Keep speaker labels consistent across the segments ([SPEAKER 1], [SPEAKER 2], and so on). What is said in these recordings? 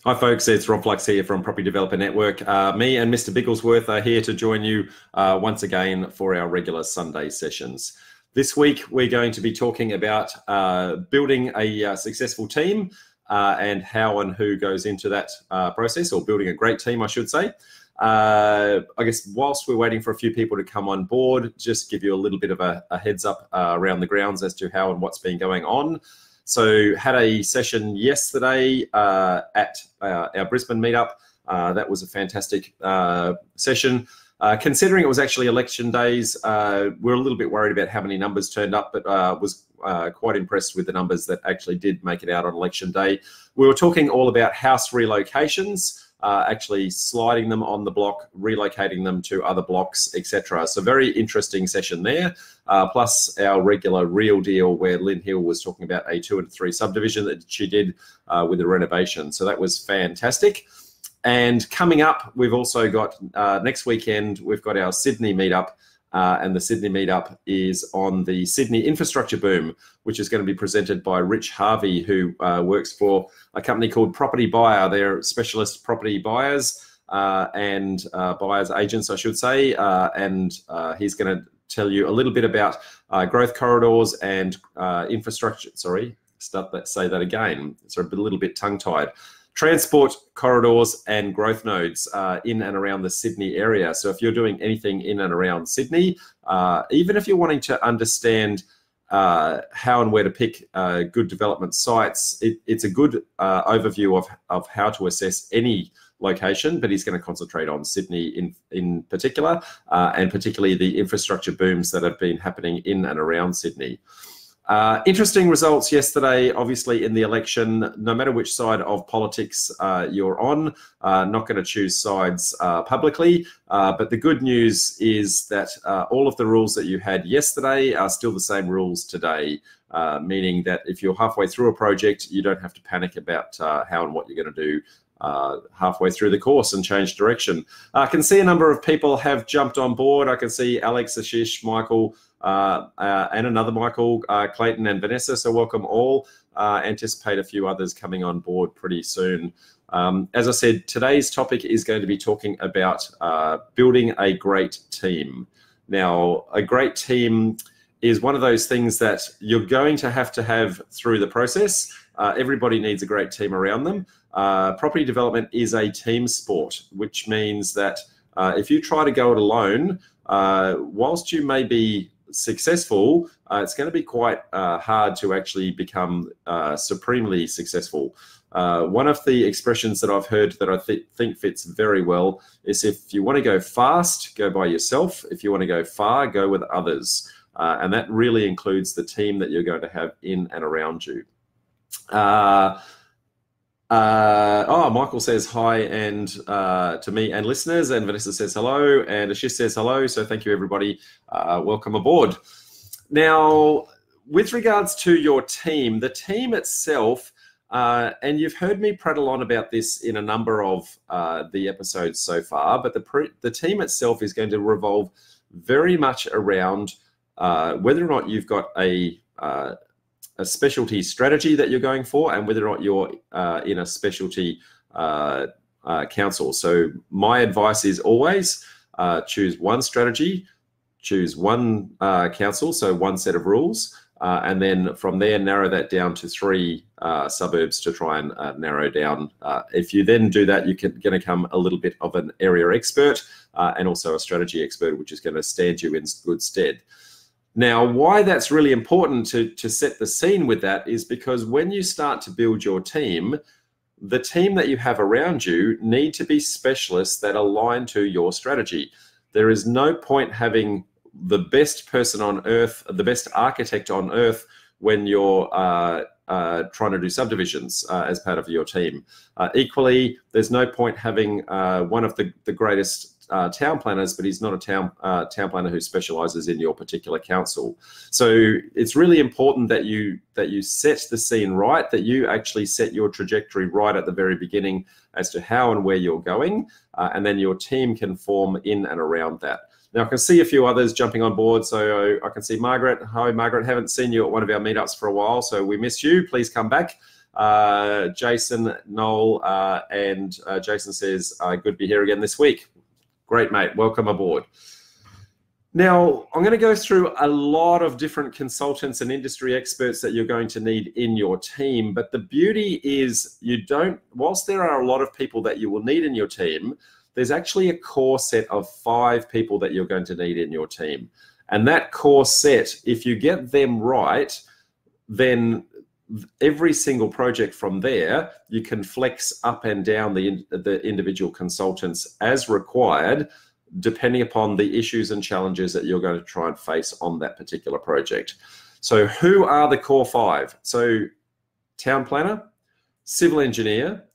[SPEAKER 1] Hi folks, it's Rob Flux here from Property Developer Network. Me and Mr. Bigglesworth are here to join you once again for our regular Sunday sessions. This week we're going to be talking about building a successful team and how and who goes into that process, or building a great team, I should say. I guess whilst we're waiting for a few people to come on board, just give you a little bit of a heads up around the grounds as to how and what's been going on. So had a session yesterday at our Brisbane meetup. That was a fantastic session. Considering it was actually election days, we're a little bit worried about how many numbers turned up, but was quite impressed with the numbers that actually did make it out on election day. We were talking all about house relocations, actually sliding them on the block, relocating them to other blocks, etc. So very interesting session there. Plus our regular Real Deal, where Lynn Hill was talking about a 2 and 3 subdivision that she did with the renovation. So that was fantastic. And coming up, we've also got next weekend, we've got our Sydney meetup. And the Sydney meetup is on the Sydney infrastructure boom, which is going to be presented by Rich Harvey, who works for a company called Property Buyer. They're specialist property buyers and buyers agents, I should say. And he's going to tell you a little bit about growth corridors and infrastructure. Sorry, say that again. It's a little bit tongue-tied. Transport corridors and growth nodes in and around the Sydney area. So if you're doing anything in and around Sydney, even if you're wanting to understand how and where to pick good development sites, it's a good overview of how to assess any location, but he's going to concentrate on Sydney in particular, and particularly the infrastructure booms that have been happening in and around Sydney. Interesting results yesterday, obviously, in the election. No matter which side of politics you're on, not going to choose sides publicly. But the good news is that all of the rules that you had yesterday are still the same rules today, meaning that if you're halfway through a project, you don't have to panic about how and what you're going to do halfway through the course and change direction. I can see a number of people have jumped on board. I can see Alex, Ashish, Michael, and another Michael, Clayton and Vanessa. So welcome all. Anticipate a few others coming on board pretty soon. As I said, today's topic is going to be talking about building a great team. Now, a great team is one of those things that you're going to have through the process. Everybody needs a great team around them. Property development is a team sport, which means that if you try to go it alone, whilst you may be successful, it's going to be quite hard to actually become supremely successful. One of the expressions that I've heard that I think fits very well is, if you want to go fast, go by yourself. If you want to go far, go with others. And that really includes the team that you're going to have in and around you. Michael says hi and to me and listeners, and Vanessa says hello, and Ashish says hello. So thank you, everybody. Welcome aboard. Now, with regards to your team, the team itself, and you've heard me prattle on about this in a number of the episodes so far, but the team itself is going to revolve very much around whether or not you've got a specialty strategy that you're going for, and whether or not you're in a specialty council. So my advice is always choose one strategy, choose one council, so one set of rules, and then from there narrow that down to 3 suburbs to try and narrow down. If you then do that, you're going to become a little bit of an area expert and also a strategy expert, which is going to stand you in good stead. Now, why that's really important to set the scene with that is because when you start to build your team, the team that you have around you need to be specialists that align to your strategy. There is no point having the best person on earth, the best architect on earth, when you're trying to do subdivisions as part of your team. Equally, there's no point having one of the greatest town planners, but he's not a town planner who specializes in your particular council. So it's really important that you set the scene right, that you actually set your trajectory right at the very beginning as to how and where you're going, and then your team can form in and around that. Now, I can see a few others jumping on board. So I can see Margaret. Hi, Margaret. Haven't seen you at one of our meetups for a while, so we miss you. Please come back. Jason, Noel, and Jason says, good to be here again this week. Great, mate. Welcome aboard. Now, I'm going to go through a lot of different consultants and industry experts that you're going to need in your team. But the beauty is whilst there are a lot of people that you will need in your team, there's actually a core set of 5 people that you're going to need in your team. And that core set, if you get them right, then every single project from there, you can flex up and down the individual consultants as required, depending upon the issues and challenges that you're going to try and face on that particular project. So who are the core 5? So town planner, civil engineer,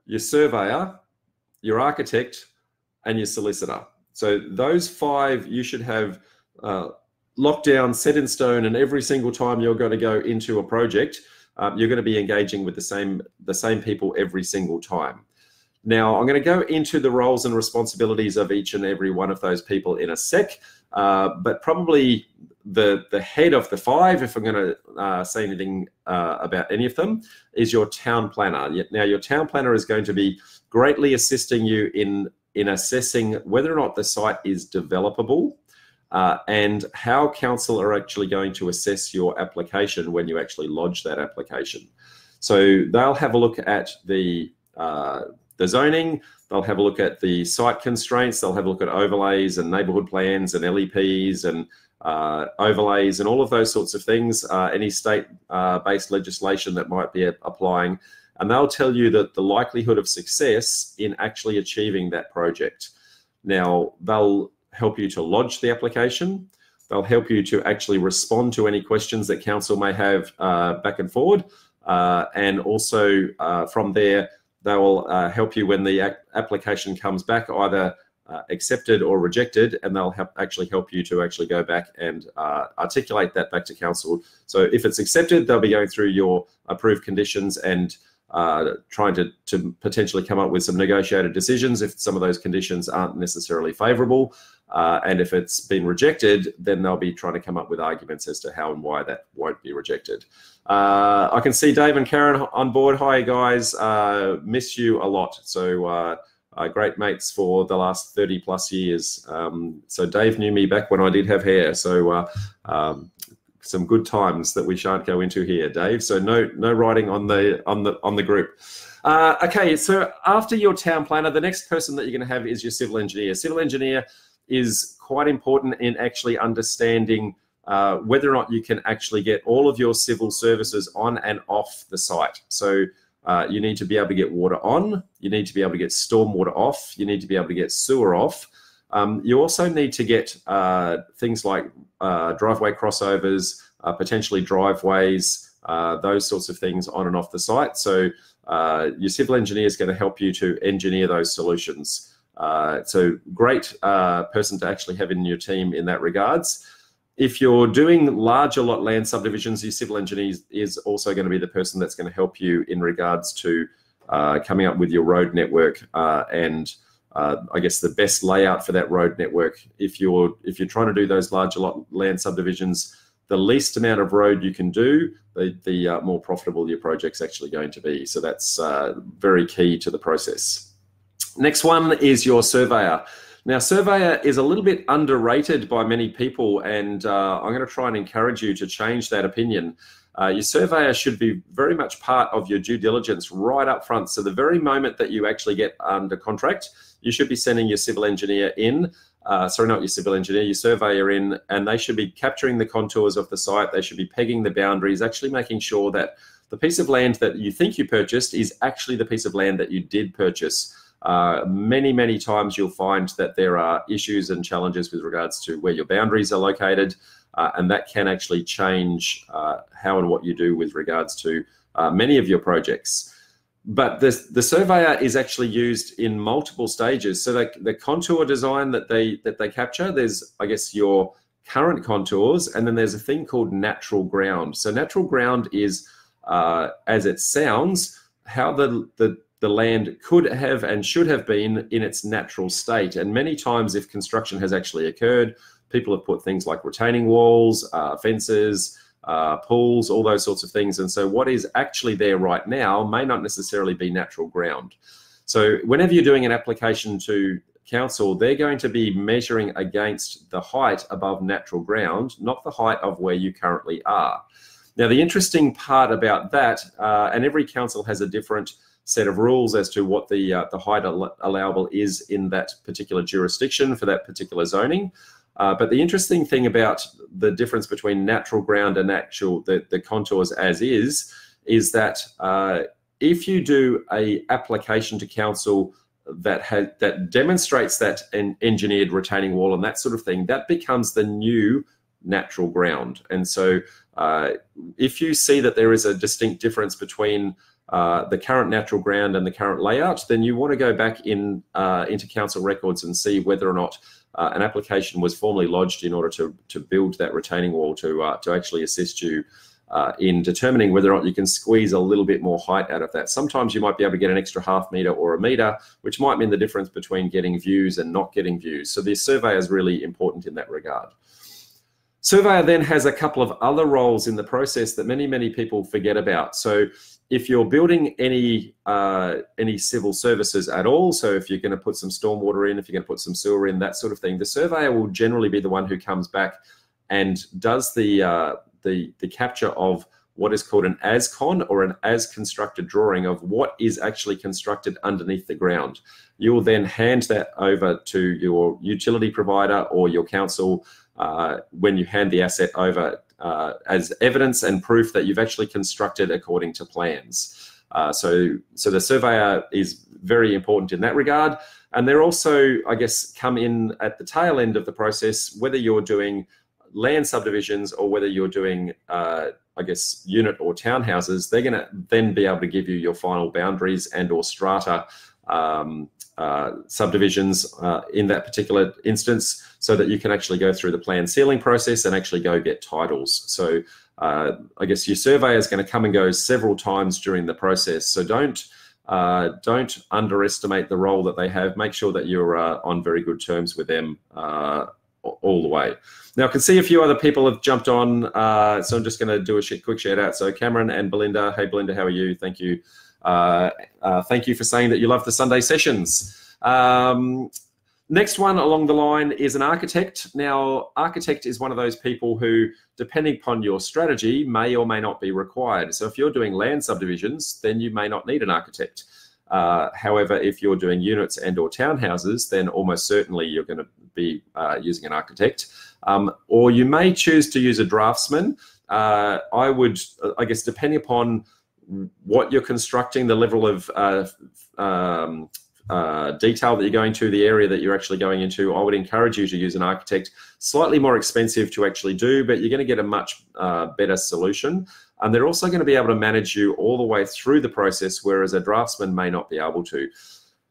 [SPEAKER 1] your surveyor, your architect, and your solicitor. So those 5 you should have locked down, set in stone, and every single time you're going to go into a project, you're going to be engaging with the same people every single time. Now, I'm going to go into the roles and responsibilities of each and every one of those people in a sec, but probably the head of the 5, if I'm going to say anything about any of them, is your town planner. Now, your town planner is going to be greatly assisting you in assessing whether or not the site is developable, and how council are actually going to assess your application when you actually lodge that application. So they'll have a look at the zoning, they'll have a look at the site constraints, they'll have a look at overlays and neighbourhood plans and LEPs and overlays and all of those sorts of things, any state-based legislation that might be applying, and they'll tell you that the likelihood of success in actually achieving that project. Now, they'll help you to lodge the application, they'll help you to actually respond to any questions that council may have back and forward, and also from there, they will help you when the application comes back, either accepted or rejected, and they'll actually help you to actually go back and articulate that back to council. So if it's accepted, they'll be going through your approved conditions and trying to potentially come up with some negotiated decisions if some of those conditions aren't necessarily favourable. And if it's been rejected, then they'll be trying to come up with arguments as to how and why that won't be rejected. I can see Dave and Karen on board. Hi, guys. Miss you a lot. So great mates for the last 30 plus years. So Dave knew me back when I did have hair. So some good times that we shan't go into here, Dave. So no writing on the group. Okay, so after your town planner, the next person that you're going to have is your civil engineer. Civil engineer is quite important in actually understanding whether or not you can actually get all of your civil services on and off the site. So you need to be able to get water on, you need to be able to get stormwater off, you need to be able to get sewer off. You also need to get things like driveway crossovers, potentially driveways, those sorts of things on and off the site. So your civil engineer is going to help you to engineer those solutions. So great person to actually have in your team in that regards. If you're doing larger lot land subdivisions, your civil engineer is also going to be the person that's going to help you in regards to coming up with your road network and I guess the best layout for that road network. If you're trying to do those larger lot land subdivisions, the least amount of road you can do, the more profitable your project's actually going to be. So that's very key to the process. Next one is your surveyor. Now, surveyor is a little bit underrated by many people, and I'm going to try and encourage you to change that opinion. Your surveyor should be very much part of your due diligence right up front. So the very moment that you actually get under contract, you should be sending your civil engineer in, sorry, not your civil engineer, your surveyor in, and they should be capturing the contours of the site. They should be pegging the boundaries, actually making sure that the piece of land that you think you purchased is actually the piece of land that you did purchase. Many times you'll find that there are issues and challenges with regards to where your boundaries are located, and that can actually change how and what you do with regards to many of your projects. But the surveyor is actually used in multiple stages. So the contour design that they capture, there's, I guess, your current contours, and then there's a thing called natural ground. So natural ground is, as it sounds, how the land could have and should have been in its natural state. And many times, if construction has actually occurred, people have put things like retaining walls, fences, pools, all those sorts of things. And so what is actually there right now may not necessarily be natural ground. So whenever you're doing an application to council, they're going to be measuring against the height above natural ground, not the height of where you currently are. Now, the interesting part about that, and every council has a different set of rules as to what the height allowable is in that particular jurisdiction for that particular zoning. But the interesting thing about the difference between natural ground and the contours as is that if you do a application to council that demonstrates that an engineered retaining wall and that sort of thing, that becomes the new natural ground. And so if you see that there is a distinct difference between the current natural ground and the current layout, then you want to go back into council records and see whether or not an application was formally lodged in order to build that retaining wall to actually assist you in determining whether or not you can squeeze a little bit more height out of that. Sometimes you might be able to get an extra ½ metre or a metre, which might mean the difference between getting views and not getting views. So the surveyor is really important in that regard. Surveyor then has a couple of other roles in the process that many people forget about. So if you're building any civil services at all, so if you're going to put some stormwater in, if you're going to put some sewer in, that sort of thing, the surveyor will generally be the one who comes back and does the capture of what is called an as-con or an as-constructed drawing of what is actually constructed underneath the ground. You will then hand that over to your utility provider or your council when you hand the asset over as evidence and proof that you've actually constructed according to plans. So the surveyor is very important in that regard. And they're also, I guess, come in at the tail end of the process, whether you're doing land subdivisions or whether you're doing, I guess, unit or townhouses, they're going to then be able to give you your final boundaries and or strata subdivisions in that particular instance, so that you can actually go through the plan sealing process and actually go get titles. So I guess your surveyor is going to come and go several times during the process. So don't underestimate the role that they have. Make sure that you're on very good terms with them all the way. Now, I can see a few other people have jumped on, so I'm just going to do a quick shout out. So Cameron and Belinda. Hey, Belinda, how are you? Thank you. Thank you for saying that you love the Sunday sessions. Next one along the line is an architect. Now, architect is one of those people who, depending upon your strategy, may or may not be required. So if you're doing land subdivisions, then you may not need an architect. However, if you're doing units and or townhouses, then almost certainly you're going to be using an architect. Or you may choose to use a draftsman. I would, I guess, depending upon what you're constructing, the level of detail that you're going to, the area that you're actually going into, I would encourage you to use an architect. Slightly more expensive to actually do, but you're going to get a much better solution. And they're also going to be able to manage you all the way through the process, whereas a draftsman may not be able to.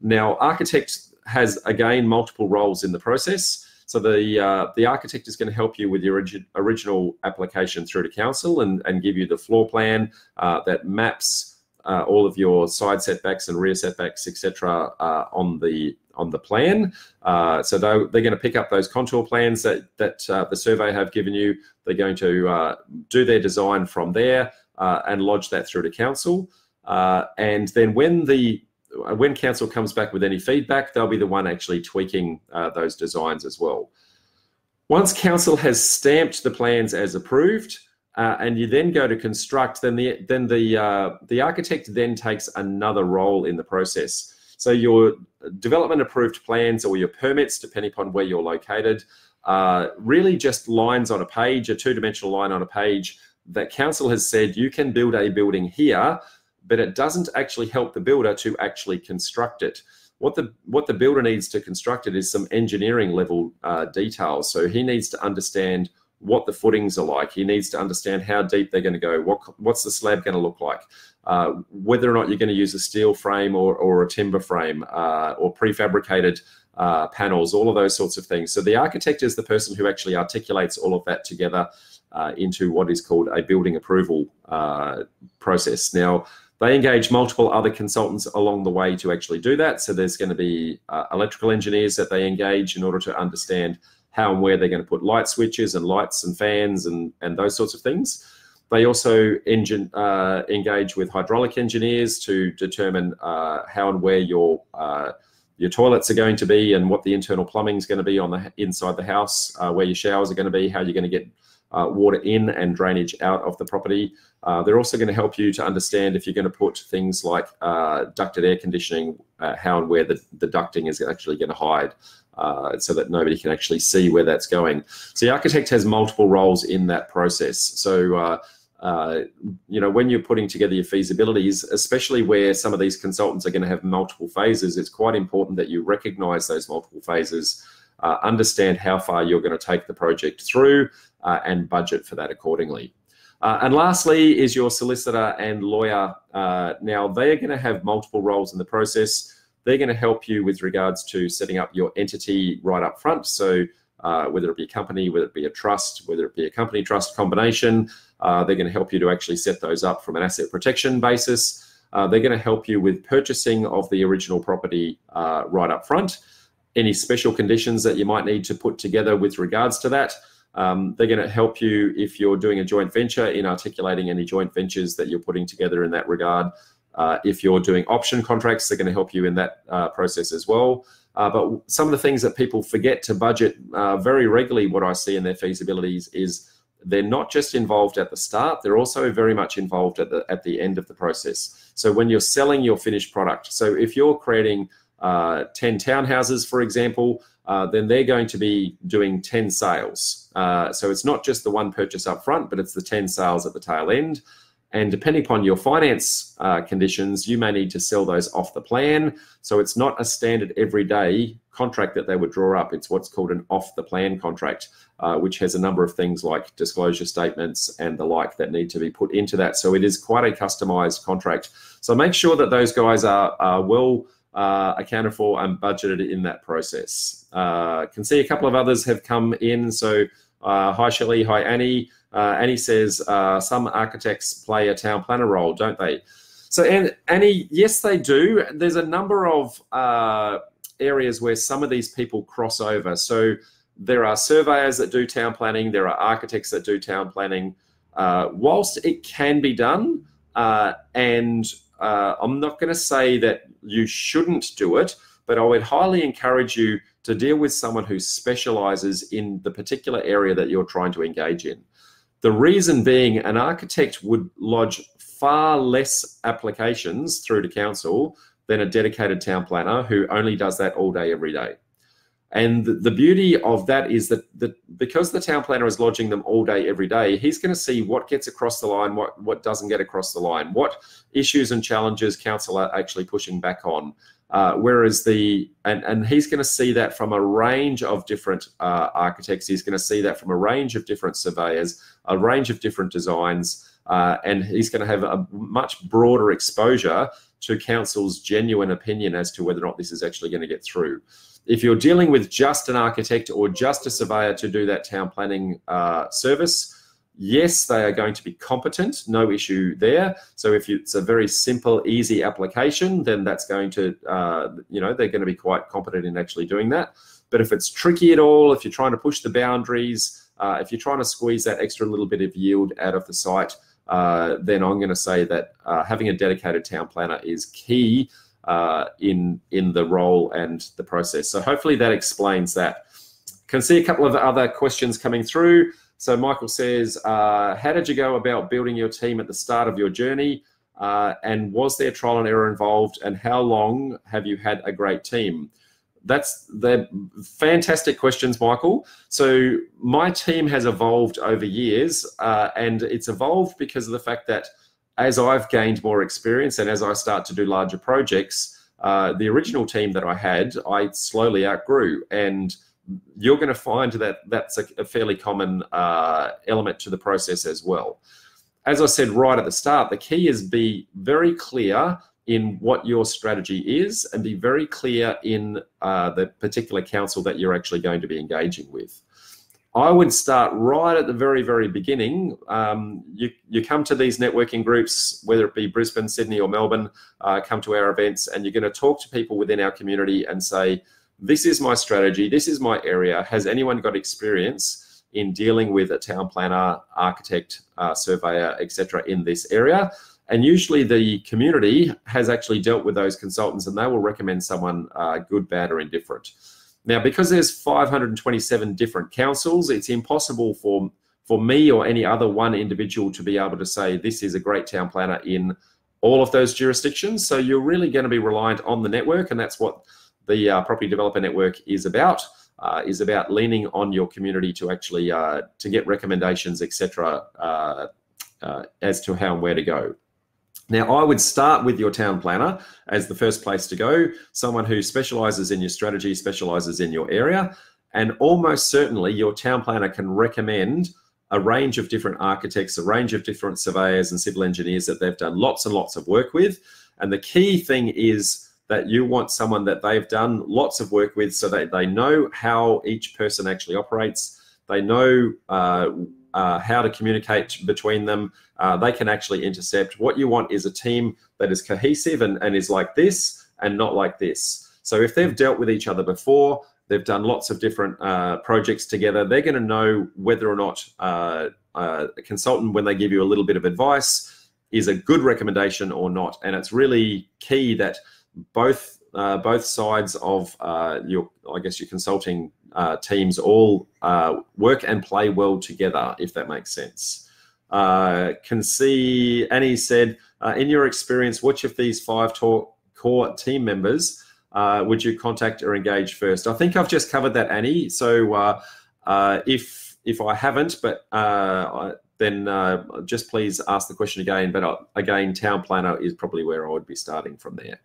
[SPEAKER 1] Now, architect has, again, multiple roles in the process. So the architect is going to help you with your original application through to council and give you the floor plan that maps all of your side setbacks and rear setbacks, etc., on the plan. So they're going to pick up those contour plans that the survey have given you. They're going to do their design from there and lodge that through to council. And then when council comes back with any feedback, they'll be the one actually tweaking those designs as well. Once council has stamped the plans as approved, and you then go to construct, then the architect then takes another role in the process. So your development approved plans or your permits, depending upon where you're located, really just lines on a page, a two-dimensional line on a page that council has said you can build a building here, but it doesn't actually help the builder to actually construct it. What the builder needs to construct it is some engineering level details. So he needs to understand what the footings are like. He needs to understand how deep they're going to go. What's the slab going to look like? Whether or not you're going to use a steel frame or a timber frame or prefabricated panels, all of those sorts of things. So the architect is the person who actually articulates all of that together into what is called a building approval process. Now, they engage multiple other consultants along the way to actually do that. So there's going to be electrical engineers that they engage in order to understand how and where they're going to put light switches and lights and fans and those sorts of things. They also engage with hydraulic engineers to determine how and where your toilets are going to be and what the internal plumbing is going to be on the inside the house, where your showers are going to be, how you're going to get water in and drainage out of the property. They're also going to help you to understand if you're going to put things like ducted air conditioning, how and where the ducting is actually going to hide, so that nobody can actually see where that's going. So the architect has multiple roles in that process. So you know, when you're putting together your feasibilities, especially where some of these consultants are going to have multiple phases, it's quite important that you recognize those multiple phases, understand how far you're going to take the project through, and budget for that accordingly. And lastly is your solicitor and lawyer. Now, they are going to have multiple roles in the process. They're going to help you with regards to setting up your entity right up front. So whether it be a company, whether it be a trust, whether it be a company trust combination, they're going to help you to actually set those up from an asset protection basis. They're going to help you with purchasing of the original property right up front. Any special conditions that you might need to put together with regards to that. They're going to help you if you're doing a joint venture in articulating any joint ventures that you're putting together in that regard. If you're doing option contracts, they're going to help you in that process as well. But some of the things that people forget to budget very regularly, what I see in their feasibilities, is they're not just involved at the start, they're also very much involved at the end of the process. So when you're selling your finished product, so if you're creating 10 townhouses, for example, then they're going to be doing 10 sales. So it's not just the one purchase up front, but it's the 10 sales at the tail end. And depending upon your finance conditions, you may need to sell those off the plan. So it's not a standard everyday contract that they would draw up. It's what's called an off the plan contract, which has a number of things like disclosure statements and the like that need to be put into that. So it is quite a customized contract. So make sure that those guys are well accounted for and budgeted in that process. Can see a couple of others have come in. So hi Shelley, hi Annie. Annie says some architects play a town planner role, don't they? So Annie, yes, they do. There's a number of areas where some of these people cross over. So there are surveyors that do town planning. There are architects that do town planning. Whilst it can be done, and I'm not going to say that you shouldn't do it, but I would highly encourage you to deal with someone who specializes in the particular area that you're trying to engage in. The reason being, an architect would lodge far less applications through to council than a dedicated town planner who only does that all day, every day. And the beauty of that is that because the town planner is lodging them all day, every day, he's going to see what gets across the line, what doesn't get across the line, what issues and challenges council are actually pushing back on. Whereas and he's going to see that from a range of different architects. He's going to see that from a range of different surveyors, a range of different designs, and he's going to have a much broader exposure to council's genuine opinion as to whether or not this is actually going to get through. If you're dealing with just an architect or just a surveyor to do that town planning service, yes, they are going to be competent, no issue there. So if it's a very simple, easy application, then that's going to, you know, they're going to be quite competent in actually doing that. But if it's tricky at all, if you're trying to push the boundaries, if you're trying to squeeze that extra little bit of yield out of the site, then I'm going to say that having a dedicated town planner is key in the role and the process. So hopefully that explains that. Can see a couple of other questions coming through. So Michael says, how did you go about building your team at the start of your journey? And was there trial and error involved? And how long have you had a great team? They're fantastic questions, Michael. So my team has evolved over years, and it's evolved because of the fact that as I've gained more experience and as I start to do larger projects, the original team that I had, I slowly outgrew. And you're going to find that that's a fairly common element to the process as well. As I said right at the start, the key is be very clear in what your strategy is and be very clear in the particular council that you're actually going to be engaging with. I would start right at the very, very beginning. You come to these networking groups, whether it be Brisbane, Sydney or Melbourne, come to our events, and you're going to talk to people within our community and say, this is my strategy, this is my area. Has anyone got experience in dealing with a town planner, architect, surveyor, etc. in this area. And usually the community has actually dealt with those consultants, and they will recommend someone good, bad, or indifferent. Now, because there's 527 different councils, it's impossible for me or any other one individual to be able to say this is a great town planner in all of those jurisdictions. So you're really going to be reliant on the network, and that's what the Property Developer Network is about leaning on your community to actually to get recommendations, etc., as to how and where to go. Now, I would start with your town planner as the first place to go, someone who specialises in your strategy, specialises in your area, and almost certainly your town planner can recommend a range of different architects, a range of different surveyors and civil engineers that they've done lots and lots of work with. And the key thing is that you want someone that they've done lots of work with, so that they know how each person actually operates. They know how to communicate between them. They can actually intercept. What you want is a team that is cohesive and is like this and not like this. So if they've dealt with each other before, they've done lots of different projects together, they're going to know whether or not a consultant, when they give you a little bit of advice, is a good recommendation or not. And it's really key that both sides of your consulting teams all work and play well together, if that makes sense. Can see Annie said, in your experience, which of these 5 core team members would you contact or engage first? I think I've just covered that, Annie. So if I haven't, but then just please ask the question again. But again, town planner is probably where I would be starting from there.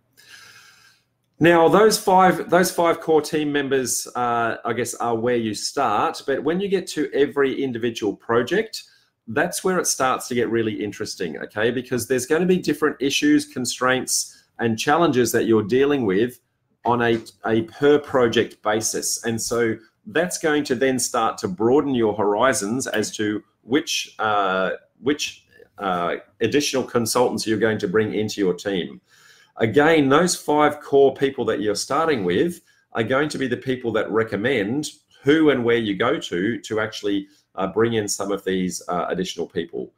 [SPEAKER 1] Now, those five core team members, I guess, are where you start. But when you get to every individual project, that's where it starts to get really interesting, okay? Because there's going to be different issues, constraints, and challenges that you're dealing with on a per project basis. And so that's going to then start to broaden your horizons as to which additional consultants you're going to bring into your team. Again, those 5 core people that you're starting with are going to be the people that recommend who and where you go to actually bring in some of these additional people.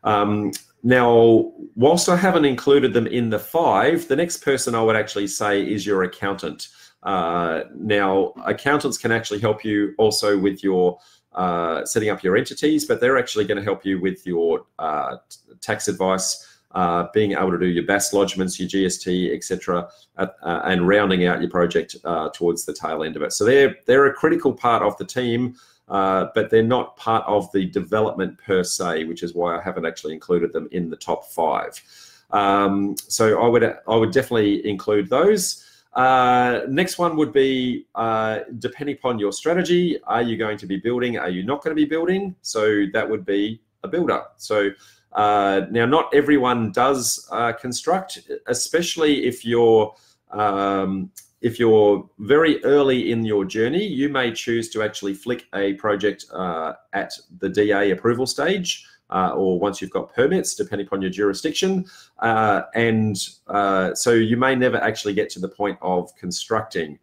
[SPEAKER 1] Now, whilst I haven't included them in the 5, the next person I would actually say is your accountant. Now, accountants can actually help you also with your setting up your entities, but they're actually going to help you with your tax advice, being able to do your BAS lodgements, your GST, etc., and rounding out your project towards the tail end of it. So they're a critical part of the team, but they're not part of the development per se, which is why I haven't actually included them in the top 5. So I would definitely include those. Next one would be, depending upon your strategy, are you going to be building? Are you not going to be building? So that would be a builder. So now, not everyone does construct, especially if you're very early in your journey. You may choose to actually flick a project at the DA approval stage, or once you've got permits, depending upon your jurisdiction. So you may never actually get to the point of constructing.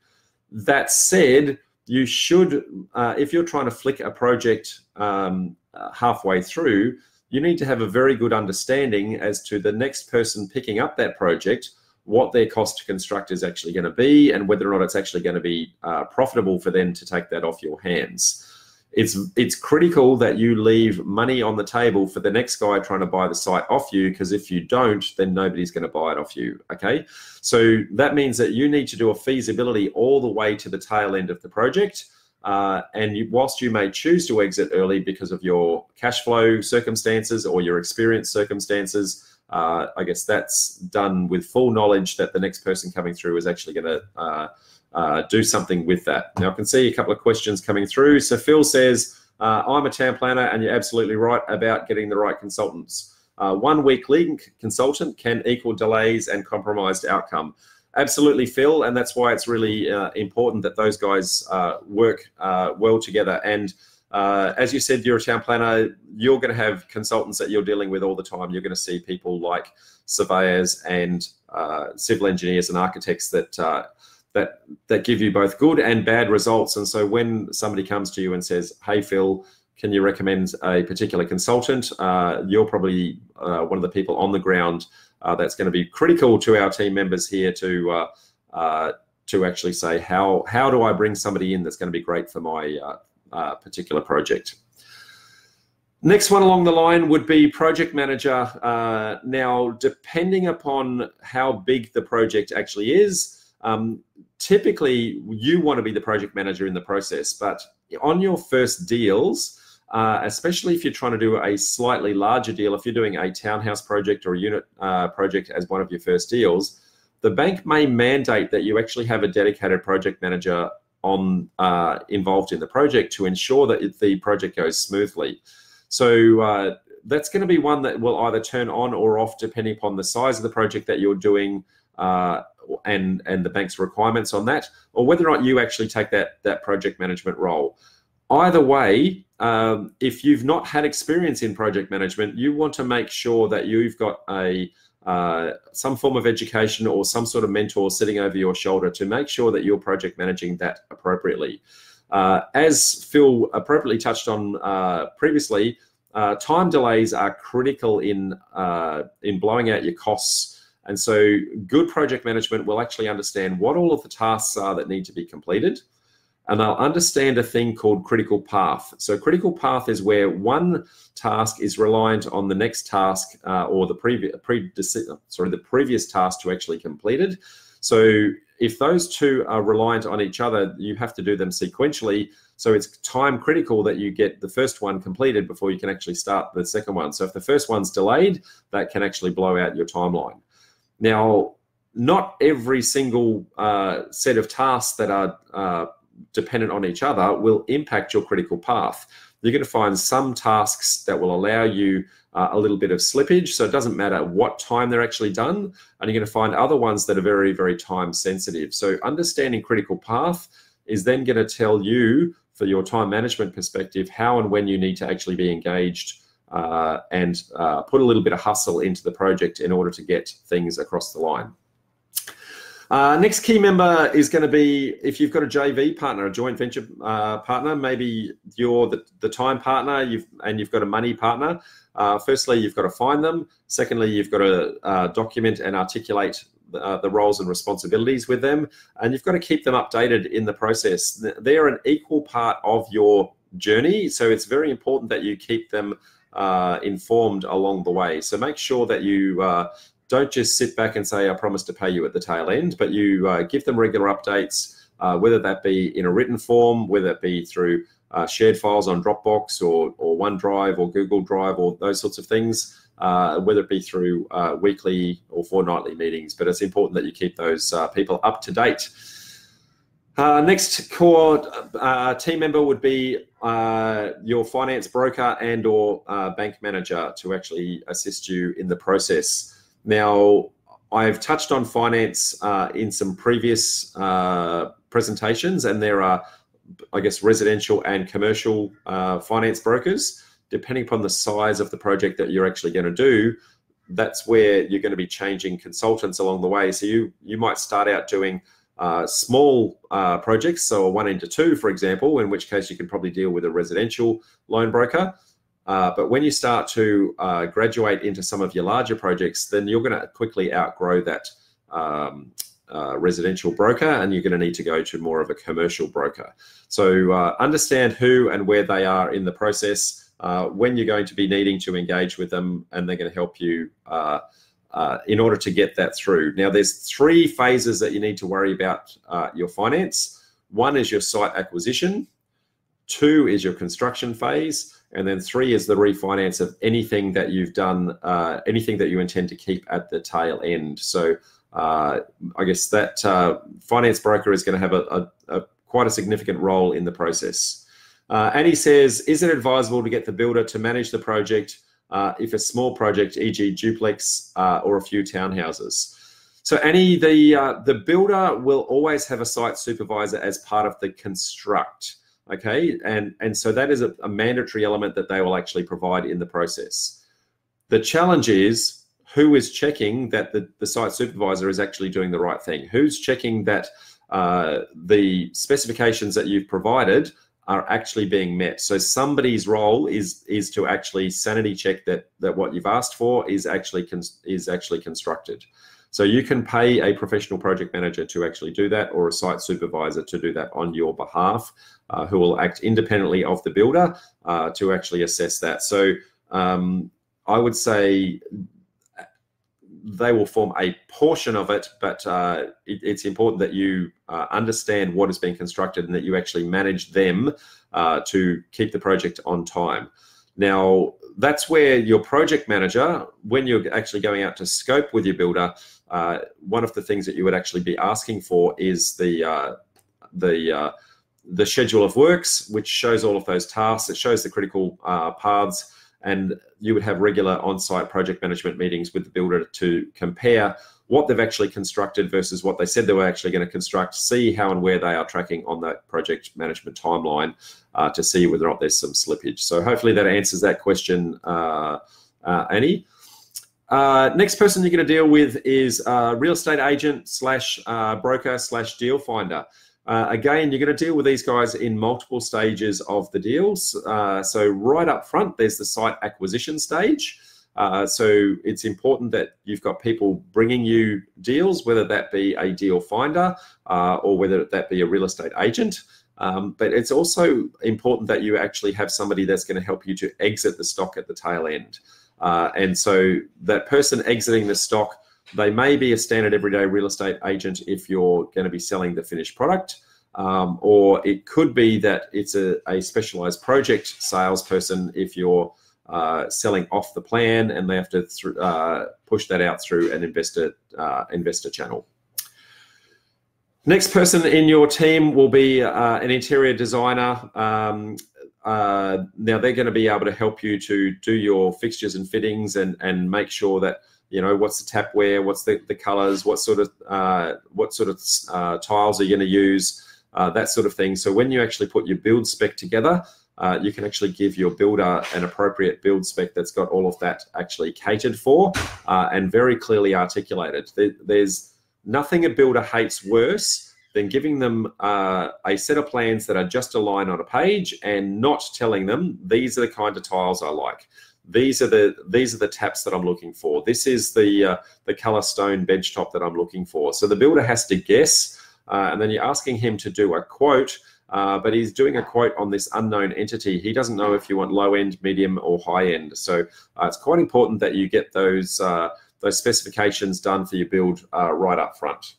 [SPEAKER 1] That said, you should, if you're trying to flick a project halfway through, you need to have a very good understanding as to the next person picking up that project, what their cost to construct is actually going to be, and whether or not it's actually going to be profitable for them to take that off your hands. It's critical that you leave money on the table for the next guy trying to buy the site off you, because if you don't, then nobody's going to buy it off you, okay? So that means that you need to do a feasibility all the way to the tail end of the project. Whilst you may choose to exit early because of your cash flow circumstances or your experience circumstances, I guess that's done with full knowledge that the next person coming through is actually going to do something with that. Now, I can see a couple of questions coming through. So Phil says, I'm a town planner, and you're absolutely right about getting the right consultants. 1 weak link consultant can equal delays and compromised outcome. Absolutely, Phil, and that's why it's really important that those guys work well together. And as you said, you're a town planner, you're going to have consultants that you're dealing with all the time. You're going to see people like surveyors and civil engineers and architects that give you both good and bad results. And so when somebody comes to you and says, hey, Phil, can you recommend a particular consultant? You're probably one of the people on the ground that's going to be critical to our team members here to actually say, how do I bring somebody in that's going to be great for my particular project? Next one along the line would be project manager. Now, depending upon how big the project actually is, typically you want to be the project manager in the process, but on your first deals, especially if you're trying to do a slightly larger deal, if you're doing a townhouse project or a unit project as one of your first deals, the bank may mandate that you actually have a dedicated project manager involved in the project to ensure that the project goes smoothly. So that's going to be one that will either turn on or off depending upon the size of the project that you're doing and the bank's requirements on that, or whether or not you actually take that project management role. Either way, if you've not had experience in project management, you want to make sure that you've got some form of education or some sort of mentor sitting over your shoulder to make sure that you're project managing that appropriately. As Phil appropriately touched on previously, time delays are critical in blowing out your costs. And so good project management will actually understand what all of the tasks are that need to be completed. And they'll understand a thing called critical path. So critical path is where one task is reliant on the next task or the previous task to actually completed. So if those two are reliant on each other, you have to do them sequentially. So it's time critical that you get the first one completed before you can actually start the second one. So if the first one's delayed, that can actually blow out your timeline. Now, not every single set of tasks that are dependent on each other will impact your critical path. You're going to find some tasks that will allow you a little bit of slippage, so it doesn't matter what time they're actually done, and you're going to find other ones that are very, very time sensitive. So understanding critical path is then going to tell you, for your time management perspective, how and when you need to actually be engaged and put a little bit of hustle into the project in order to get things across the line. Next key member is going to be, if you've got a JV partner, a joint venture partner, maybe you're the time partner and you've got a money partner. Firstly, you've got to find them. Secondly, you've got to document and articulate the roles and responsibilities with them. And you've got to keep them updated in the process. They're an equal part of your journey. So it's very important that you keep them informed along the way. So make sure that you don't just sit back and say, I promise to pay you at the tail end, but you give them regular updates, whether that be in a written form, whether it be through shared files on Dropbox or OneDrive or Google Drive or those sorts of things, whether it be through weekly or fortnightly meetings. But it's important that you keep those people up to date. Next core team member would be your finance broker and or bank manager to actually assist you in the process. Now, I've touched on finance in some previous presentations, and there are, I guess, residential and commercial finance brokers. Depending upon the size of the project that you're actually going to do, that's where you're going to be changing consultants along the way. So you might start out doing small projects, so a 1 into 2, for example, in which case you can probably deal with a residential loan broker. But when you start to graduate into some of your larger projects, then you're going to quickly outgrow that residential broker, and you're going to need to go to more of a commercial broker. So understand who and where they are in the process, when you're going to be needing to engage with them, and they're going to help you in order to get that through. Now, there's 3 phases that you need to worry about your finance. 1 is your site acquisition, 2 is your construction phase, and then 3 is the refinance of anything that you've done, anything that you intend to keep at the tail end. So I guess that finance broker is going to have quite a significant role in the process. Annie says, is it advisable to get the builder to manage the project if a small project, e.g. duplex or a few townhouses? So Annie, the builder will always have a site supervisor as part of the construct. Okay, and so that is a mandatory element that they will actually provide in the process. The challenge is who is checking that the site supervisor is actually doing the right thing? Who's checking that the specifications that you've provided are actually being met. So somebody's role is to actually sanity check that what you've asked for is actually constructed. So you can pay a professional project manager to actually do that, or a site supervisor to do that on your behalf, who will act independently of the builder to actually assess that. So I would say they will form a portion of it, but it's important that you understand what is being constructed and that you actually manage them to keep the project on time. Now, that's where your project manager, when you're actually going out to scope with your builder, one of the things that you would actually be asking for is the schedule of works, which shows all of those tasks. It shows the critical paths, and you would have regular on-site project management meetings with the builder to compare what they've actually constructed versus what they said they were actually going to construct, see how and where they are tracking on that project management timeline, to see whether or not there's some slippage. So hopefully that answers that question, Annie. Next person you're going to deal with is real estate agent / broker / deal finder. Again, you're going to deal with these guys in multiple stages of the deals. So right up front, there's the site acquisition stage. So it's important that you've got people bringing you deals, whether that be a deal finder or whether that be a real estate agent. But it's also important that you actually have somebody that's going to help you to exit the stock at the tail end. And so that person exiting the stock, they may be a standard everyday real estate agent if you're going to be selling the finished product, or it could be that it's a specialized project salesperson if you're selling off the plan and they have to push that out through an investor channel. Next person in your team will be an interior designer. Now they're going to be able to help you to do your fixtures and fittings and make sure that, you know, what's the tapware, what's the colors, what sort of tiles are you going to use, that sort of thing. So when you actually put your build spec together, you can actually give your builder an appropriate build spec that's got all of that actually catered for and very clearly articulated. There's nothing a builder hates worse than giving them a set of plans that are just a line on a page and not telling them, these are the kind of tiles I like. These are the taps that I'm looking for. This is the color stone benchtop that I'm looking for. So the builder has to guess, and then you're asking him to do a quote, but he's doing a quote on this unknown entity. He doesn't know if you want low end, medium, or high end. So it's quite important that you get those specifications done for your build right up front.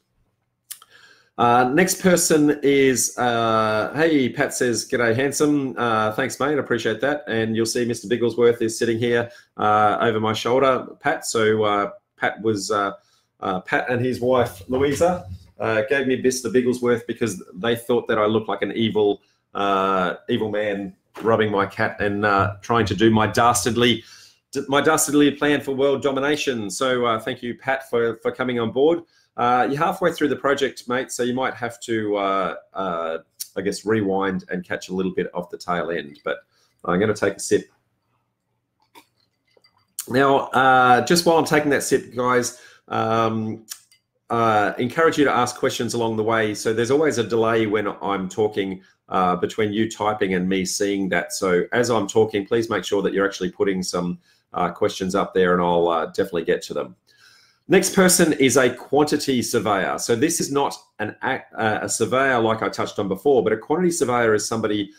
[SPEAKER 1] Next person is, hey, Pat says, g'day, handsome. Thanks, mate. I appreciate that. And you'll see Mr. Bigglesworth is sitting here over my shoulder, Pat. So Pat was, Pat and his wife, Louisa, gave me Mr. Bigglesworth because they thought that I looked like an evil man rubbing my cat and trying to do my dastardly plan for world domination. So thank you, Pat, for coming on board. You're halfway through the project, mate, so you might have to, I guess, rewind and catch a little bit of the tail end. But I'm going to take a sip. Now, just while I'm taking that sip, guys, encourage you to ask questions along the way. So there's always a delay when I'm talking between you typing and me seeing that. So as I'm talking, please make sure that you're actually putting some questions up there, and I'll definitely get to them. Next person is a quantity surveyor. So this is not a surveyor like I touched on before, but a quantity surveyor is somebody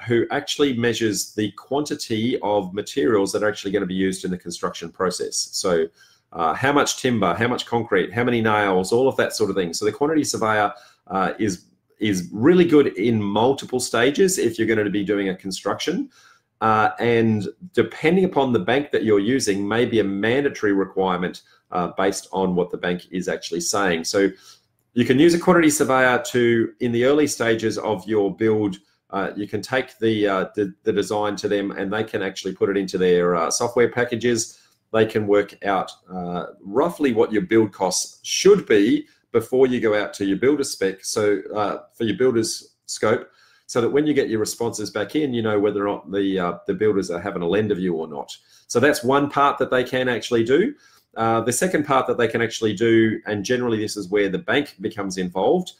[SPEAKER 1] who actually measures the quantity of materials that are actually going to be used in the construction process. So how much timber, how much concrete, how many nails, all of that sort of thing. So the quantity surveyor is really good in multiple stages if you're going to be doing a construction. And depending upon the bank that you're using, may be a mandatory requirement based on what the bank is actually saying. So you can use a quantity surveyor to, in the early stages of your build, you can take the design to them and they can actually put it into their software packages. They can work out roughly what your build costs should be before you go out to your builder spec. So for your builder's scope, so that when you get your responses back in, you know whether or not the builders are having a lend of you or not. So that's one part that they can actually do. The second part that they can actually do, and generally this is where the bank becomes involved,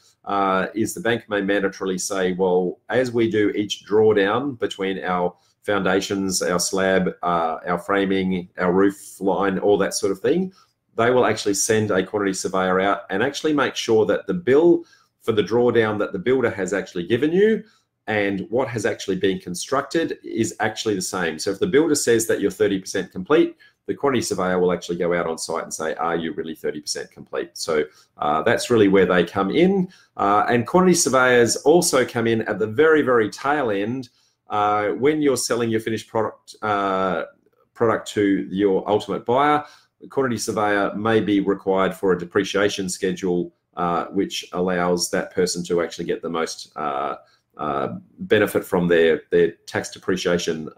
[SPEAKER 1] is the bank may mandatorily say, well, as we do each drawdown between our foundations, our slab, our framing, our roof line, all that sort of thing, they will actually send a quantity surveyor out and actually make sure that the bill for the drawdown that the builder has actually given you and what has actually been constructed is actually the same. So if the builder says that you're 30% complete, the quantity surveyor will actually go out on site and say, are you really 30% complete? So that's really where they come in. And quantity surveyors also come in at the very, very tail end when you're selling your finished product to your ultimate buyer. The quantity surveyor may be required for a depreciation schedule, which allows that person to actually get the most benefit from their tax depreciation,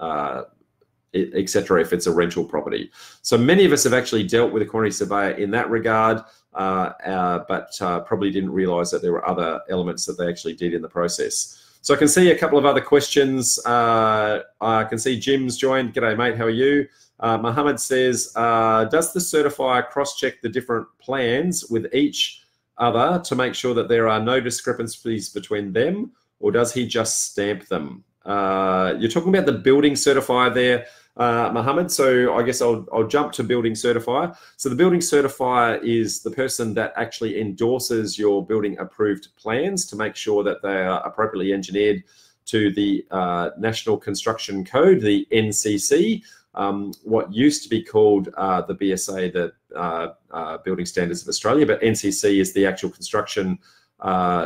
[SPEAKER 1] etc. if it's a rental property. So many of us have actually dealt with a quantity surveyor in that regard, but probably didn't realize that there were other elements that they actually did in the process. So I can see a couple of other questions. I can see Jim's joined. G'day, mate. How are you? Mohammed says, does the certifier cross-check the different plans with each other to make sure that there are no discrepancies between them, or does he just stamp them? You're talking about the building certifier there, Mohammed. So I guess I'll jump to building certifier. So the building certifier is the person that actually endorses your building approved plans to make sure that they are appropriately engineered to the National Construction Code, the NCC, what used to be called the BSA, the Building Standards of Australia, but NCC is the actual construction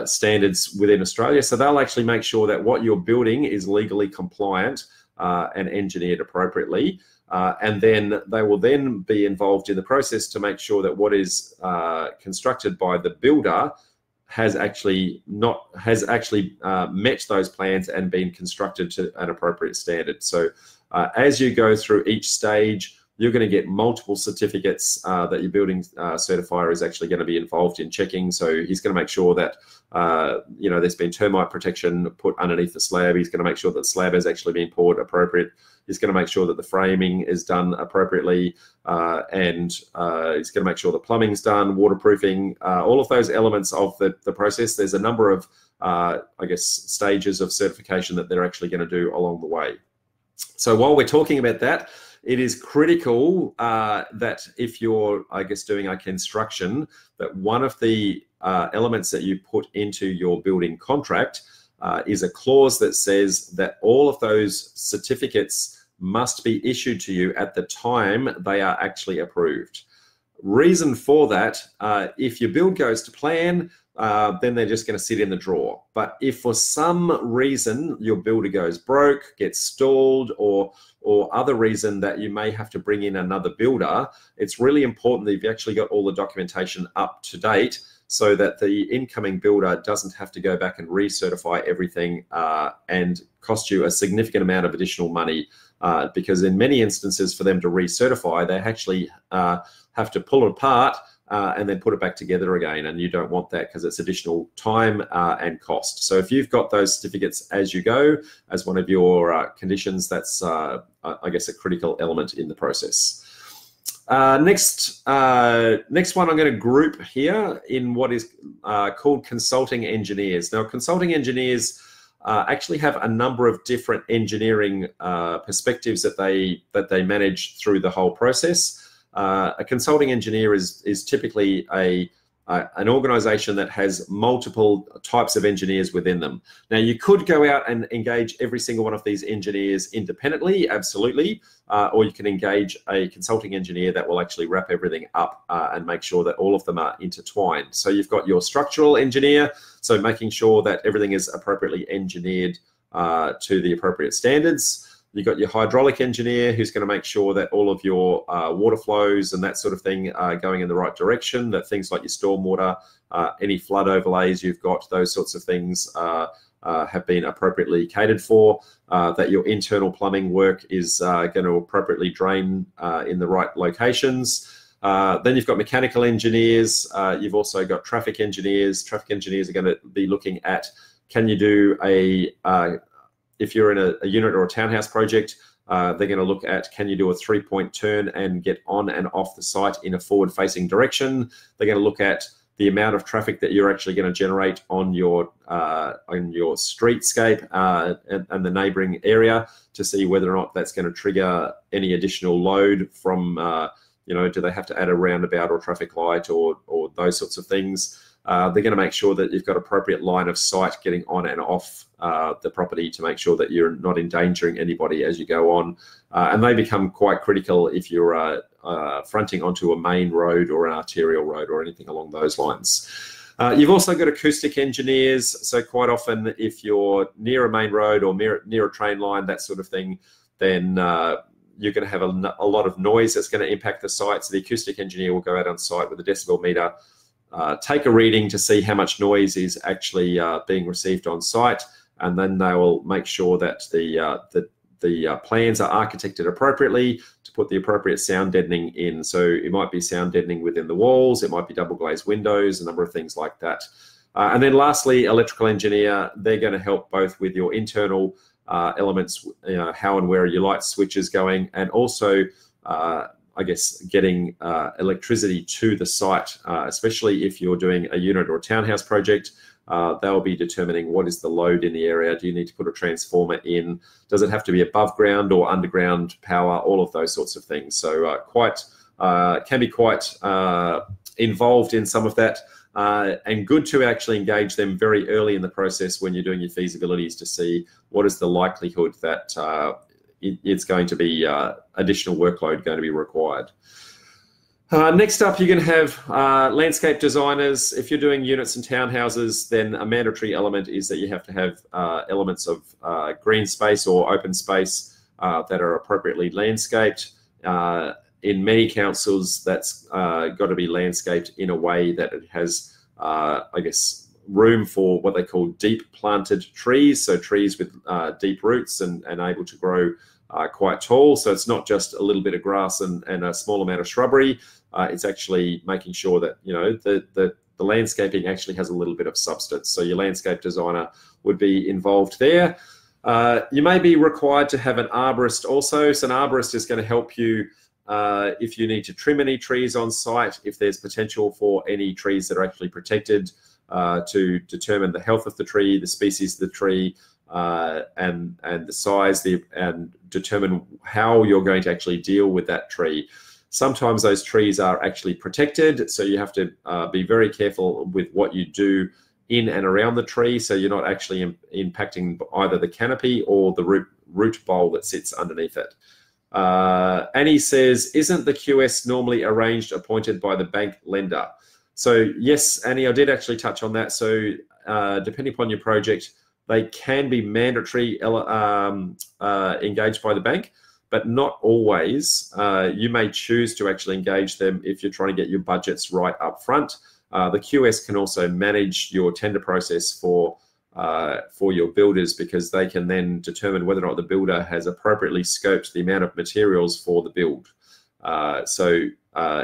[SPEAKER 1] standards within Australia. So they'll actually make sure that what you're building is legally compliant and engineered appropriately. And then they will then be involved in the process to make sure that what is constructed by the builder has actually met those plans and been constructed to an appropriate standard. So as you go through each stage, you're going to get multiple certificates that your building certifier is actually going to be involved in checking. So he's going to make sure that there's been termite protection put underneath the slab. He's going to make sure that the slab has actually been poured appropriate. He's going to make sure that the framing is done appropriately, and he's going to make sure the plumbing's done, waterproofing, all of those elements of the process. There's a number of, stages of certification that they're actually going to do along the way. So while we're talking about that, it is critical that if you're, doing a construction, that one of the elements that you put into your building contract is a clause that says that all of those certificates must be issued to you at the time they are actually approved. Reason for that, if your build goes to plan, then they're just going to sit in the drawer. But if for some reason your builder goes broke, gets stalled, or other reason that you may have to bring in another builder, it's really important that you've actually got all the documentation up to date so that the incoming builder doesn't have to go back and recertify everything and cost you a significant amount of additional money, because in many instances for them to recertify, they actually have to pull it apart and then put it back together again, and you don't want that because it's additional time and cost. So if you've got those certificates as you go as one of your conditions, that's a critical element in the process. Next one I'm going to group here in what is called consulting engineers. Now, consulting engineers actually have a number of different engineering perspectives that they manage through the whole process. A consulting engineer is typically an organization that has multiple types of engineers within them. Now, you could go out and engage every single one of these engineers independently, absolutely, or you can engage a consulting engineer that will actually wrap everything up and make sure that all of them are intertwined. So you've got your structural engineer, so making sure that everything is appropriately engineered to the appropriate standards. You've got your hydraulic engineer who's going to make sure that all of your water flows and that sort of thing are going in the right direction, that things like your stormwater, any flood overlays you've got, those sorts of things have been appropriately catered for, that your internal plumbing work is going to appropriately drain in the right locations. Then you've got mechanical engineers. You've also got traffic engineers. Traffic engineers are going to be looking at, can you do if you're in a unit or a townhouse project, they're going to look at, can you do a 3-point turn and get on and off the site in a forward-facing direction? They're going to look at, the amount of traffic that you're actually going to generate on your streetscape and the neighboring area, to see whether or not that's going to trigger any additional load from, do they have to add a roundabout or traffic light or those sorts of things. They're going to make sure that you've got appropriate line of sight getting on and off the property to make sure that you're not endangering anybody as you go on. And they become quite critical if you're fronting onto a main road or an arterial road or anything along those lines. You've also got acoustic engineers. So quite often if you're near a main road or near a train line, that sort of thing, then you're going to have a lot of noise that's going to impact the site. So the acoustic engineer will go out on site with a decibel meter, take a reading to see how much noise is actually being received on site, and then they will make sure that the plans are architected appropriately to put the appropriate sound deadening in. So it might be sound deadening within the walls, it might be double glazed windows, a number of things like that. And then lastly, electrical engineer, they're going to help both with your internal elements, how and where are your light switches going, and also I guess getting electricity to the site, especially if you're doing a unit or a townhouse project. They'll be determining what is the load in the area. Do you need to put a transformer in? Does it have to be above ground or underground power? All of those sorts of things. So can be quite involved in some of that, and good to actually engage them very early in the process when you're doing your feasibilities to see what is the likelihood that it's going to be additional workload going to be required. Next up, you're going to have landscape designers. If you're doing units and townhouses, then a mandatory element is that you have to have elements of green space or open space that are appropriately landscaped. In many councils, that's got to be landscaped in a way that it has, I guess, room for what they call deep planted trees. So trees with deep roots and able to grow quite tall. So it's not just a little bit of grass and a small amount of shrubbery. It's actually making sure that, the landscaping actually has a little bit of substance. So your landscape designer would be involved there. You may be required to have an arborist also. So an arborist is going to help you if you need to trim any trees on site, if there's potential for any trees that are actually protected, to determine the health of the tree, the species of the tree, and the size, and determine how you're going to actually deal with that tree. Sometimes those trees are actually protected, so you have to be very careful with what you do in and around the tree, so you're not actually impacting either the canopy or the root bowl that sits underneath it. Annie says, isn't the QS normally arranged, appointed by the bank lender? So yes, Annie, I did actually touch on that. So depending upon your project, they can be mandatory engaged by the bank, but not always. You may choose to actually engage them if you're trying to get your budgets right up front. The QS can also manage your tender process for your builders, because they can then determine whether or not the builder has appropriately scoped the amount of materials for the build. So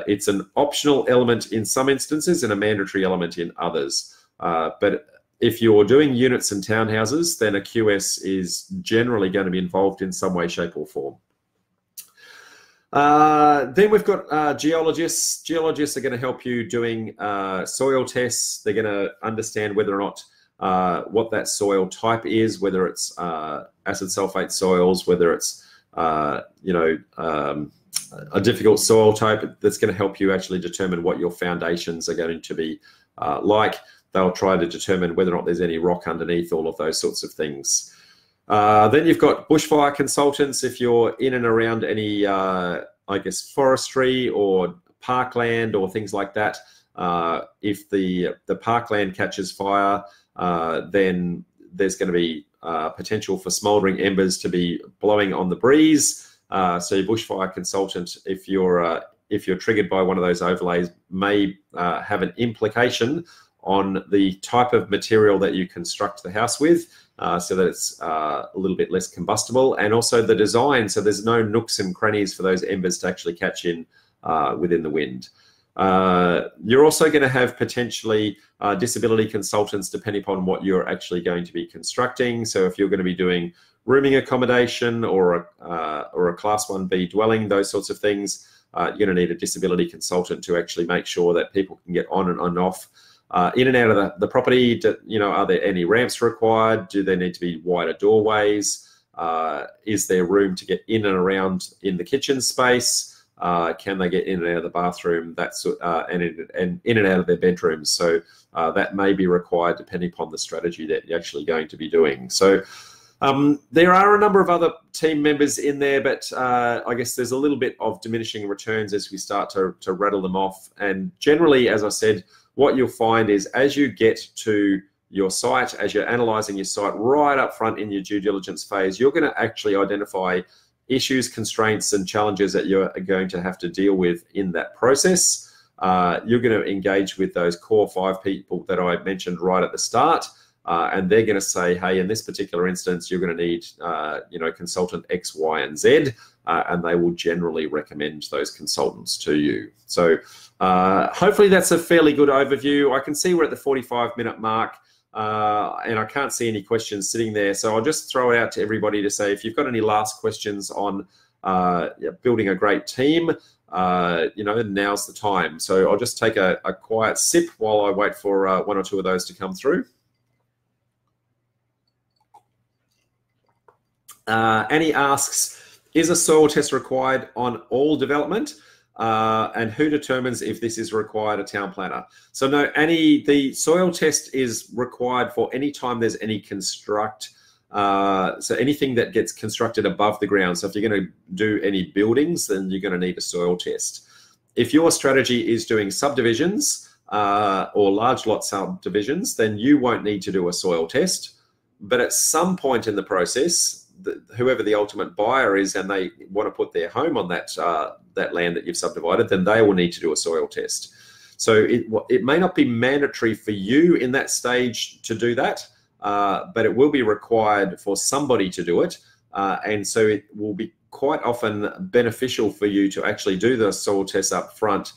[SPEAKER 1] it's an optional element in some instances and a mandatory element in others. But if you're doing units and townhouses, then a QS is generally going to be involved in some way, shape or form. Then we've got geologists. Geologists are going to help you doing soil tests. They're going to understand whether or not what that soil type is, whether it's acid sulfate soils, whether it's a difficult soil type. That's going to help you actually determine what your foundations are going to be like. They'll try to determine whether or not there's any rock underneath, all of those sorts of things. Then you've got bushfire consultants. If you're in and around any, I guess, forestry or parkland or things like that, if the parkland catches fire, then there's going to be potential for smouldering embers to be blowing on the breeze. So your bushfire consultant, if you're triggered by one of those overlays, may have an implication on the type of material that you construct the house with, so that it's a little bit less combustible, and also the design, so there's no nooks and crannies for those embers to actually catch in within the wind. You're also going to have potentially disability consultants depending upon what you're actually going to be constructing. So if you're going to be doing rooming accommodation or a Class 1B dwelling, those sorts of things, you're going to need a disability consultant to actually make sure that people can get on and off in and out of the property. Are there any ramps required? Do there need to be wider doorways? Is there room to get in and around in the kitchen space? Can they get in and out of the bathroom? And in and out of their bedrooms. So that may be required depending upon the strategy that you're actually going to be doing. So there are a number of other team members in there, but I guess there's a little bit of diminishing returns as we start to rattle them off. And generally, as I said, what you'll find is as you get to your site, as you're analysing your site right up front in your due diligence phase, you're going to actually identify issues, constraints, and challenges that you're going to have to deal with in that process. You're going to engage with those core 5 people that I mentioned right at the start, and they're going to say, hey, in this particular instance, you're going to need, consultant X, Y, and Z, and they will generally recommend those consultants to you. So hopefully that's a fairly good overview. I can see we're at the 45-minute mark. And I can't see any questions sitting there. So I'll just throw it out to everybody to say, if you've got any last questions on building a great team, now's the time. So I'll just take a quiet sip while I wait for 1 or 2 of those to come through. Annie asks, is a soil test required on all development? And who determines if this is required a town planner? So no, Annie, the soil test is required for any time there's any construct. So anything that gets constructed above the ground. So if you're going to do any buildings, then you're going to need a soil test. If your strategy is doing subdivisions or large lot subdivisions, then you won't need to do a soil test. But at some point in the process, whoever the ultimate buyer is and they want to put their home on that that land that you've subdivided, then they will need to do a soil test. So it may not be mandatory for you in that stage to do that, but it will be required for somebody to do it. And so it will be quite often beneficial for you to actually do the soil test up front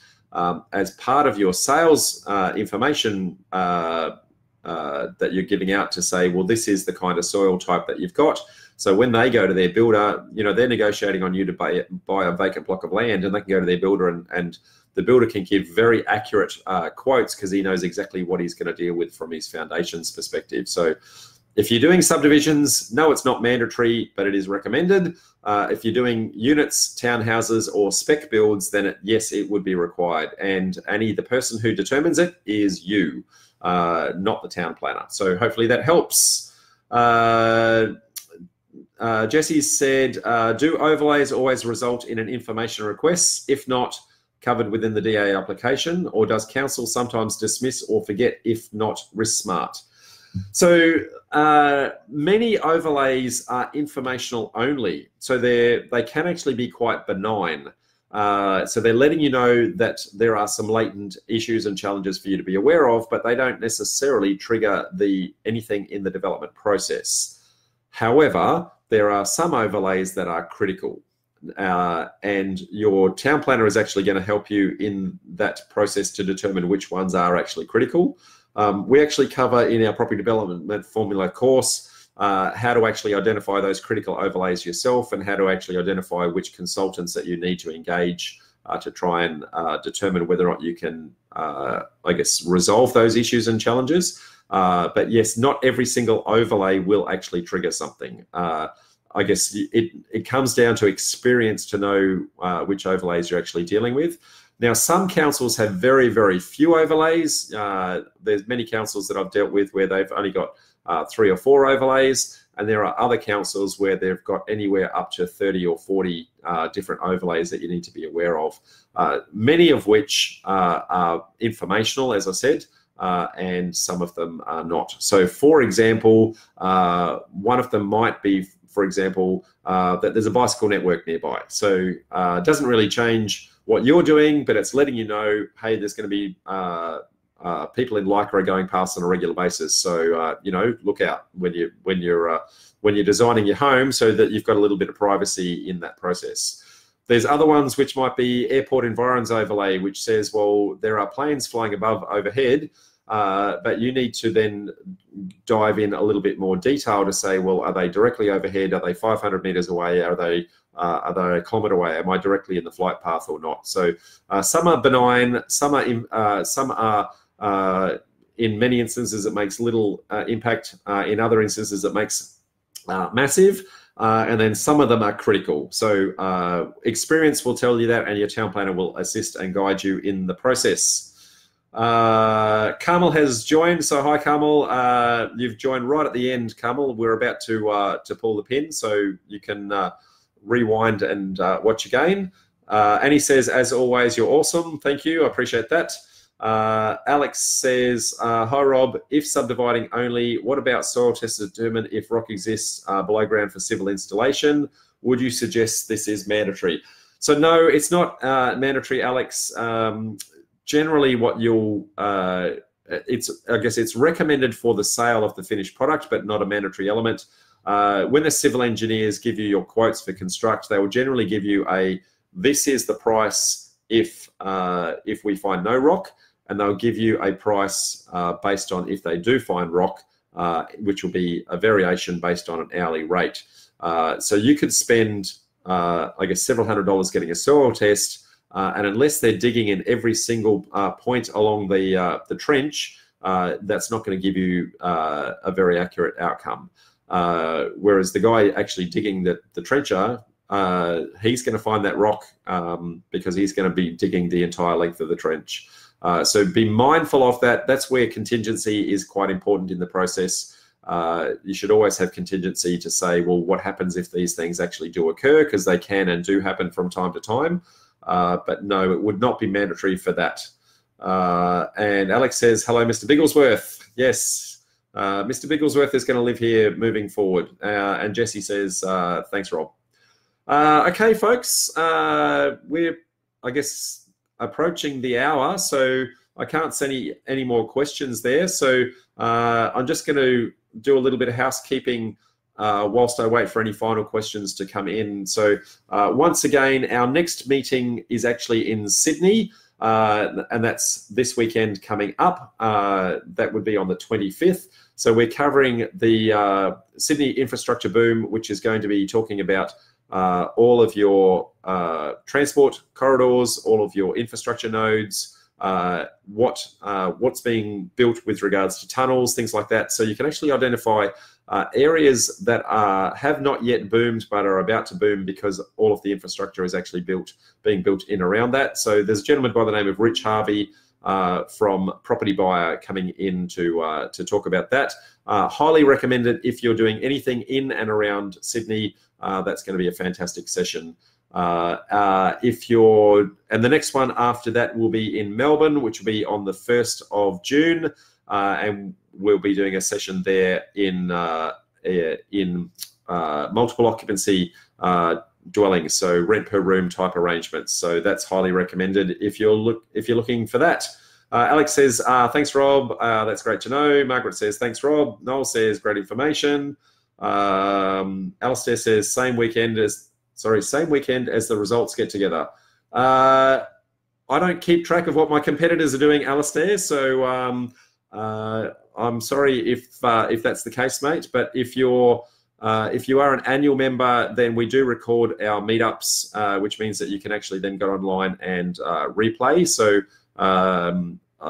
[SPEAKER 1] as part of your sales information that you're giving out to say, well, this is the kind of soil type that you've got. So when they go to their builder, they're negotiating on you to buy a vacant block of land, and they can go to their builder and the builder can give very accurate quotes because he knows exactly what he's going to deal with from his foundations perspective. So if you're doing subdivisions, no, it's not mandatory, but it is recommended. If you're doing units, townhouses, or spec builds, then yes, it would be required. And Annie, the person who determines it is you, not the town planner. So hopefully that helps. Jesse said, do overlays always result in an information request? If not, covered within the DA application, or does council sometimes dismiss or forget if not risk smart? So many overlays are informational only. So they can actually be quite benign. So they're letting you know that there are some latent issues and challenges for you to be aware of, but they don't necessarily trigger anything in the development process. However, there are some overlays that are critical, and your town planner is actually going to help you in that process to determine which ones are actually critical. We actually cover in our property development formula course how to actually identify those critical overlays yourself and how to actually identify which consultants that you need to engage to try and determine whether or not you can, resolve those issues and challenges. But yes, not every single overlay will actually trigger something. I guess it comes down to experience to know which overlays you're actually dealing with. Now, some councils have very, very few overlays. There's many councils that I've dealt with where they've only got 3 or 4 overlays, and there are other councils where they've got anywhere up to 30 or 40 different overlays that you need to be aware of, many of which are informational, as I said, and some of them are not. So, for example, one of them might be, for example, that there's a bicycle network nearby. So it doesn't really change what you're doing, but it's letting you know, hey, there's going to be people in Lycra going past on a regular basis. So look out when you're designing your home, so that you've got a little bit of privacy in that process. There's other ones which might be airport environs overlay, which says, well, there are planes flying overhead, but you need to then dive in a little bit more detail to say, well, are they directly overhead? Are they 500 meters away? Are they Are they a kilometre away? Am I directly in the flight path or not? So some are benign, some are in many instances it makes little impact. In other instances it makes massive. And then some of them are critical. So experience will tell you that, and your town planner will assist and guide you in the process. Carmel has joined. So hi, Carmel. You've joined right at the end, Carmel. We're about to pull the pin, so you can rewind and watch again. Annie says, as always, you're awesome. Thank you. I appreciate that. Alex says, hi Rob, if subdividing only, what about soil tests to determine if rock exists below ground for civil installation? Would you suggest this is mandatory? So no, it's not mandatory, Alex. Generally what you'll, I guess it's recommended for the sale of the finished product, but not a mandatory element. When the civil engineers give you your quotes for construct, they will generally give you this is the price if we find no rock, and they'll give you a price based on if they do find rock, which will be a variation based on an hourly rate. So you could spend, I guess, several $100s getting a soil test, and unless they're digging in every single point along the trench, that's not going to give you a very accurate outcome. Whereas the guy actually digging the trencher, he's going to find that rock because he's going to be digging the entire length of the trench. So be mindful of that. That's where contingency is quite important in the process. You should always have contingency to say, well, what happens if these things actually do occur? Because they can and do happen from time to time. But no, it would not be mandatory for that. And Alex says, hello, Mr. Bigglesworth. Yes, Mr. Bigglesworth is going to live here moving forward. And Jesse says, thanks, Rob. Okay, folks, we're, I guess, approaching the hour, so I can't see any more questions there. So I'm just going to do a little bit of housekeeping whilst I wait for any final questions to come in. So once again, our next meeting is actually in Sydney, and that's this weekend coming up. That would be on the 25th. So we're covering the Sydney infrastructure boom, which is going to be talking about all of your transport corridors, all of your infrastructure nodes, what's being built with regards to tunnels, things like that. So you can actually identify areas that have not yet boomed but are about to boom because all of the infrastructure is actually being built in around that. So there's a gentleman by the name of Rich Harvey from Property Buyer coming in to talk about that. Highly recommended if you're doing anything in and around Sydney. That's going to be a fantastic session. And the next one after that will be in Melbourne, which will be on the 1st of June, and we'll be doing a session there in multiple occupancy dwellings, so rent per room type arrangements. So that's highly recommended if you're looking for that. Alex says, thanks, Rob. That's great to know. Margaret says, thanks, Rob. Noel says, great information. Alistair says, same weekend as the results get together. I don't keep track of what my competitors are doing, Alistair, so I'm sorry if that's the case, mate. But if you are an annual member, then we do record our meetups, which means that you can actually then go online and replay. So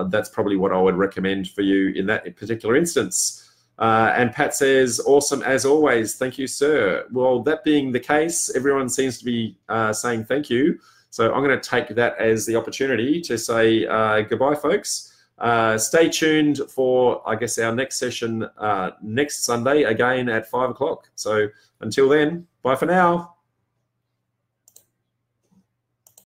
[SPEAKER 1] that's probably what I would recommend for you in that particular instance. And Pat says, awesome as always. Thank you, sir. Well, that being the case, everyone seems to be saying thank you. So I'm going to take that as the opportunity to say goodbye, folks. Stay tuned for, I guess, our next session next Sunday, again at 5 o'clock. So until then, bye for now.